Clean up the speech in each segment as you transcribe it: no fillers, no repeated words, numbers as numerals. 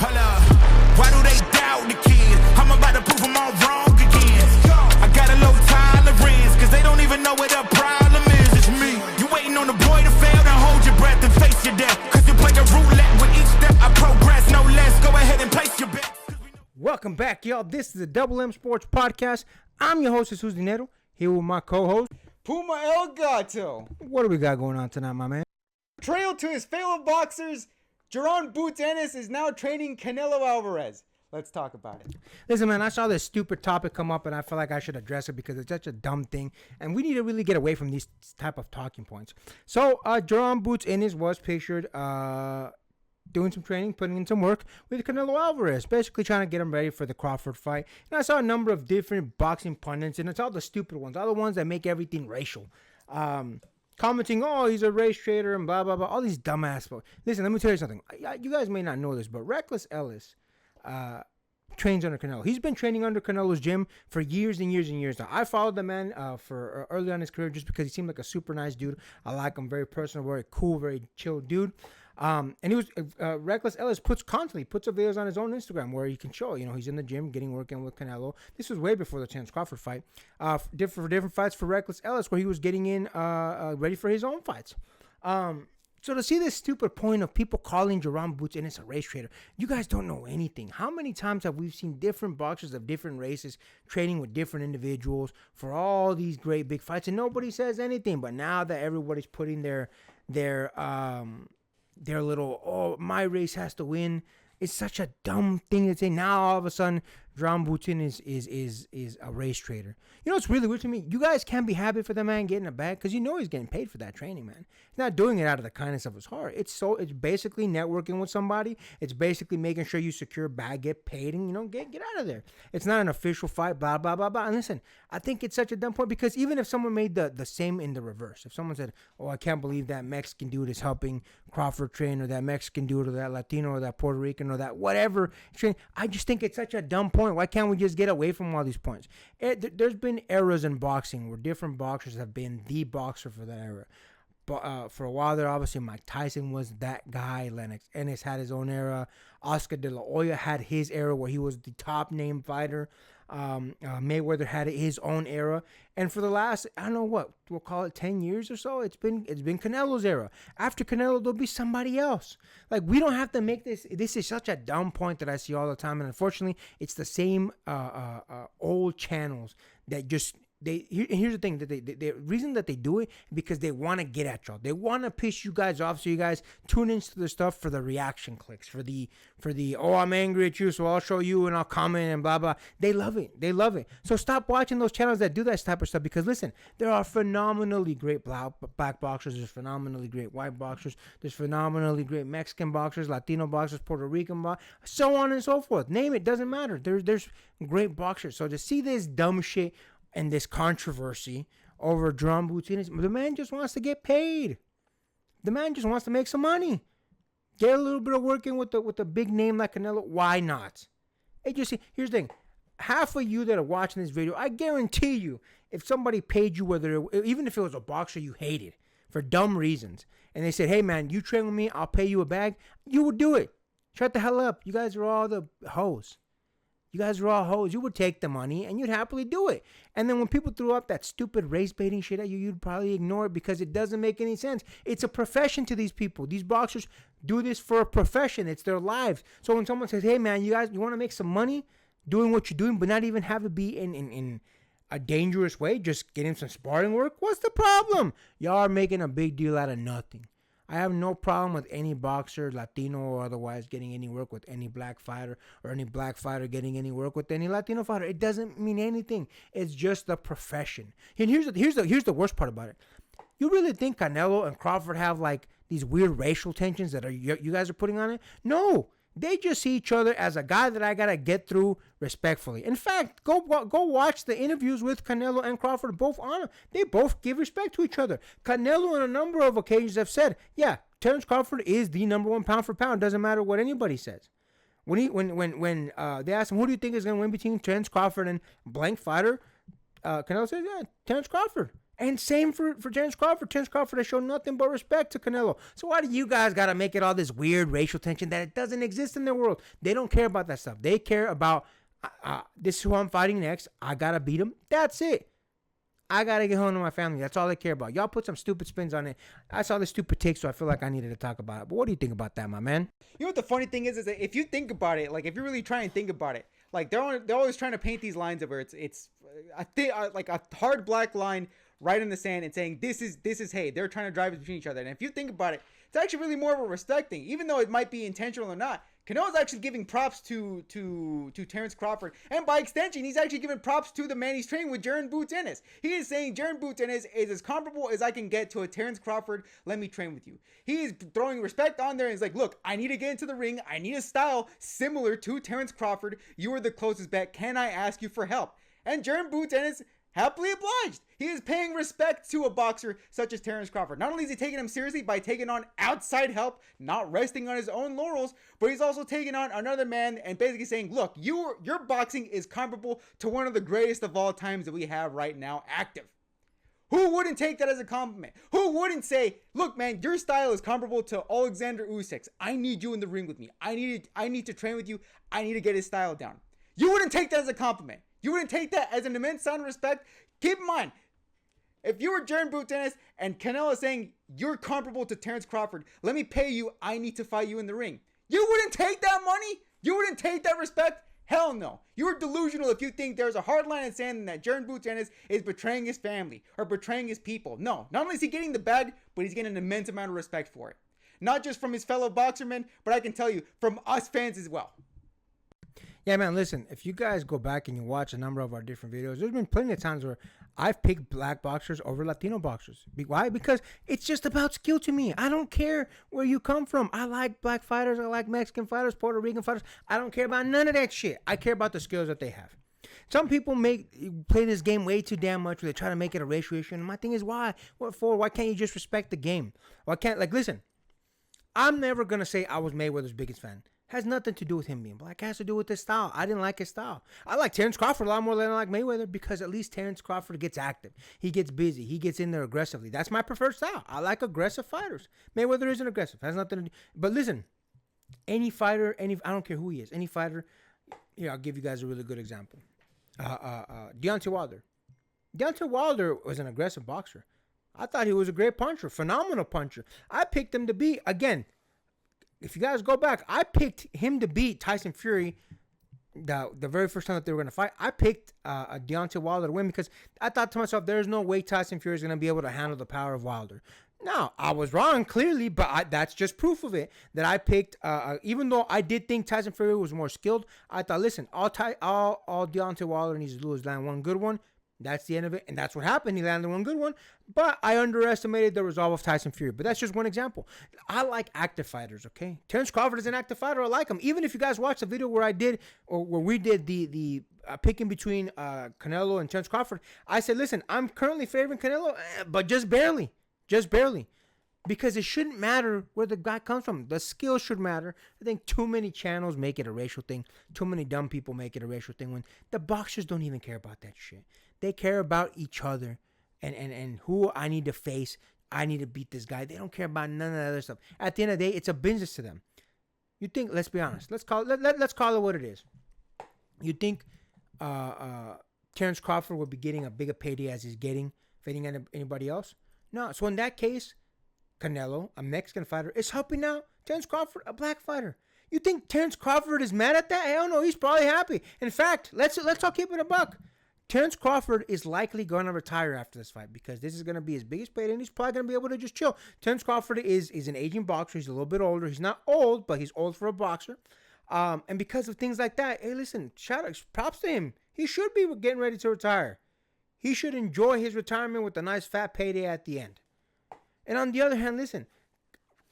Hold up, why do they doubt the kid? I'm about to prove them all wrong again. I got a low tolerance, cause they don't even know what the problem is. It's me. You waiting on the boy to fail, then hold your breath and face your death. Cause you play a roulette with each step I progress, no less. Go ahead and place your bet. Welcome back, y'all. This is the Double M Sports Podcast. I'm your host, Jesus Dinero, here with my co-host, Puma El Gato. What do we got going on tonight, my man? Trail to his fellow boxers, Jaron Boots Ennis is now training Canelo Alvarez. Let's talk about it. Listen, man, I saw this stupid topic come up, and I feel like I should address it because it's such a dumb thing, and we need to really get away from these type of talking points. So, Jaron Boots Ennis was pictured doing some training, putting in some work with Canelo Alvarez, basically trying to get him ready for the Crawford fight. And I saw a number of different boxing pundits, and it's all the stupid ones, all the ones that make everything racial. Commenting, oh, he's a race traitor and blah, blah, blah, all these dumbass folks. Listen, let me tell you something. You guys may not know this, but Reckless Ellis trains under Canelo. He's been training under Canelo's gym for years and years and years now. I followed the man for early on in his career just because he seemed like a super nice dude. I like him, very personal, very cool, very chill dude. And he was Reckless Ellis puts videos on his own Instagram where you can show, he's in the gym working with Canelo. This was way before the Terence Crawford fight. Different fights for Reckless Ellis where he was getting in ready for his own fights. So to see this stupid point of people calling Jaron Boots Ennis a race trader, you guys don't know anything. How many times have we seen different boxers of different races training with different individuals for all these great big fights, and nobody says anything? But now that everybody's putting their little, oh, my race has to win. It's such a dumb thing to say. Now all of a sudden, Jaron Boots Ennis is a race trader. It's really weird to me. You guys can't be happy for the man getting a bag because he's getting paid for that training, man. He's not doing it out of the kindness of his heart. It's basically networking with somebody. It's basically making sure you secure a bag, get paid, and get out of there. It's not an official fight, blah blah blah blah. And listen, I think it's such a dumb point because even if someone made the same in the reverse, if someone said, "Oh, I can't believe that Mexican dude is helping Crawford train, or that Mexican dude, or that Latino, or that Puerto Rican, or that whatever train," I just think it's such a dumb point. Why can't we just get away from all these points? There's been eras in boxing where different boxers have been the boxer for that era. But for a while there, obviously, Mike Tyson was that guy. Lennox Ennis had his own era. Oscar De La Hoya had his era where he was the top name fighter. Mayweather had his own era. And for the last, I don't know what, we'll call it 10 years or so, it's been Canelo's era. After Canelo, there'll be somebody else. Like, we don't have to make this. This is such a dumb point that I see all the time. And unfortunately, it's the same old channels that just... Here's the thing, that the reason that they do it because they want to get at y'all. They want to piss you guys off, so you guys tune into the stuff for the reaction clicks, for the oh, I'm angry at you, so I'll show you and I'll comment and blah blah. They love it. So stop watching those channels that do that type of stuff because listen, there are phenomenally great black boxers. There's phenomenally great white boxers. There's phenomenally great Mexican boxers, Latino boxers, Puerto Rican boxers, so on and so forth. Name it, doesn't matter. There's great boxers. So to see this dumb shit and this controversy over Jaron Boots Ennis, the man just wants to get paid. The man just wants to make some money. Get a little bit of work in with a big name like Canelo. Why not? Here's the thing. Half of you that are watching this video, I guarantee you, if somebody paid you, even if it was a boxer you hated for dumb reasons, and they said, hey man, you train with me, I'll pay you a bag, you would do it. Shut the hell up. You guys are all the hoes. You guys are all hoes. You would take the money and you'd happily do it. And then when people threw up that stupid race baiting shit at you, you'd probably ignore it because it doesn't make any sense. It's a profession to these people. These boxers do this for a profession. It's their lives. So when someone says, hey man, you want to make some money doing what you're doing, but not even have it be in a dangerous way, just getting some sparring work, what's the problem? Y'all are making a big deal out of nothing. I have no problem with any boxer, Latino or otherwise, getting any work with any black fighter, or any black fighter getting any work with any Latino fighter. It doesn't mean anything. It's just the profession. And here's the worst part about it. You really think Canelo and Crawford have like these weird racial tensions that you guys are putting on it? No. They just see each other as a guy that I gotta get through respectfully. In fact, go watch the interviews with Canelo and Crawford. They both give respect to each other. Canelo on a number of occasions have said, yeah, Terence Crawford is the number one pound for pound. Doesn't matter what anybody says. When they asked him, who do you think is gonna win between Terence Crawford and blank fighter? Canelo says, yeah, Terence Crawford. And same for Terence Crawford. Terence Crawford has shown nothing but respect to Canelo. So why do you guys got to make it all this weird racial tension that it doesn't exist in their world? They don't care about that stuff. They care about, this is who I'm fighting next. I got to beat him. That's it. I got to get home to my family. That's all they care about. Y'all put some stupid spins on it. I saw this stupid take, so I feel like I needed to talk about it. But what do you think about that, my man? You know what the funny thing is that if you think about it, like if you really try and think about it, like they're always trying to paint these lines of where it's like a hard black line right in the sand and saying this is hey, they're trying to drive it between each other. And if you think about it, it's actually really more of a respect thing, even though it might be intentional or not. Canelo's actually giving props to Terence Crawford, and by extension, he's actually giving props to the man he's training with, Jaron Boots Ennis. He is saying Jaron Boots Ennis is as comparable as I can get to a Terence Crawford. Let me train with you. He is throwing respect on there, and he's like, look, I need to get into the ring. I need a style similar to Terence Crawford. You are the closest bet. Can I ask you for help? And Jaron Boots Ennis happily obliged. He is paying respect to a boxer such as Terence Crawford. Not only is he taking him seriously by taking on outside help, not resting on his own laurels, but he's also taking on another man and basically saying, look, your boxing is comparable to one of the greatest of all times that we have right now active. Who wouldn't take that as a compliment? Who wouldn't say, look, man, your style is comparable to Alexander Usyk's. I need you in the ring with me. I need to train with you. I need to get his style down. You wouldn't take that as a compliment. You wouldn't take that as an immense sign of respect. Keep in mind, if you were Jaron Boots Ennis and Canelo saying you're comparable to Terence Crawford, let me pay you, I need to fight you in the ring. You wouldn't take that money? You wouldn't take that respect? Hell no. You're delusional if you think there's a hard line in sand that Jaron Boots Ennis is betraying his family or betraying his people. No, not only is he getting the bag, but he's getting an immense amount of respect for it. Not just from his fellow boxermen, but I can tell you, from us fans as well. Yeah, man, listen, if you guys go back and you watch a number of our different videos, there's been plenty of times where I've picked black boxers over Latino boxers. Why? Because it's just about skill to me. I don't care where you come from. I like black fighters. I like Mexican fighters, Puerto Rican fighters. I don't care about none of that shit. I care about the skills that they have. Some people play this game way too damn much where they try to make it a racial issue. And my thing is, why? What for? Why can't you just respect the game? Why can't, listen, I'm never going to say I was Mayweather's biggest fan. Has nothing to do with him being black. It has to do with his style. I didn't like his style. I like Terence Crawford a lot more than I like Mayweather because at least Terence Crawford gets active. He gets busy. He gets in there aggressively. That's my preferred style. I like aggressive fighters. Mayweather isn't aggressive. Has nothing to do. But listen, any fighter, I don't care who he is, any fighter, here, I'll give you guys a really good example. Deontay Wilder. Deontay Wilder was an aggressive boxer. I thought he was a great puncher, phenomenal puncher. I picked him to be, again, if you guys go back, I picked him to beat Tyson Fury the very first time that they were going to fight. I picked Deontay Wilder to win because I thought to myself, there's no way Tyson Fury is going to be able to handle the power of Wilder. Now, I was wrong, clearly, but that's just proof of it, that I picked, even though I did think Tyson Fury was more skilled, I thought, listen, all Deontay Wilder needs to do is land one good one. That's the end of it, and that's what happened. He landed one good one, but I underestimated the resolve of Tyson Fury. But that's just one example. I like active fighters, okay? Terence Crawford is an active fighter. I like him. Even if you guys watched the video where we did the picking between Canelo and Terence Crawford, I said, listen, I'm currently favoring Canelo, but just barely, because it shouldn't matter where the guy comes from. The skill should matter. I think too many channels make it a racial thing. Too many dumb people make it a racial thing when the boxers don't even care about that shit. They care about each other and who I need to face. I need to beat this guy. They don't care about none of that other stuff. At the end of the day, it's a business to them. You think, let's be honest. Let's call it what it is. You think Terence Crawford will be getting a bigger payday as he's getting fighting anybody else? No. So in that case, Canelo, a Mexican fighter, is helping out Terence Crawford, a black fighter. You think Terence Crawford is mad at that? Hell no, he's probably happy. In fact, let's all keep it a buck. Terence Crawford is likely going to retire after this fight because this is going to be his biggest payday and he's probably going to be able to just chill. Terence Crawford is an aging boxer. He's a little bit older. He's not old, but he's old for a boxer. And because of things like that, hey, listen, props to him. He should be getting ready to retire. He should enjoy his retirement with a nice fat payday at the end. And on the other hand, listen,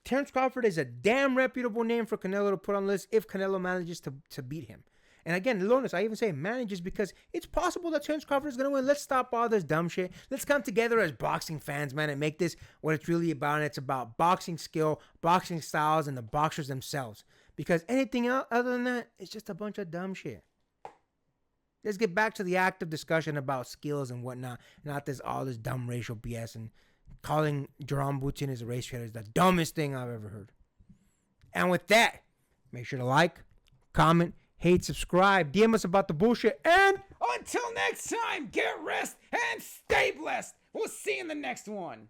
Terence Crawford is a damn reputable name for Canelo to put on the list if Canelo manages to beat him. And again, Lonas, I even say manages because it's possible that Terence Crawford is going to win. Let's stop all this dumb shit. Let's come together as boxing fans, man, and make this what it's really about. And it's about boxing skill, boxing styles, and the boxers themselves. Because anything else other than that, it's just a bunch of dumb shit. Let's get back to the active discussion about skills and whatnot, not all this dumb racial BS. And calling Jerome Boutin as a race trader is the dumbest thing I've ever heard. And with that, make sure to like, comment, hate, subscribe, DM us about the bullshit, and Until next time, get rest and stay blessed. We'll see you in the next one.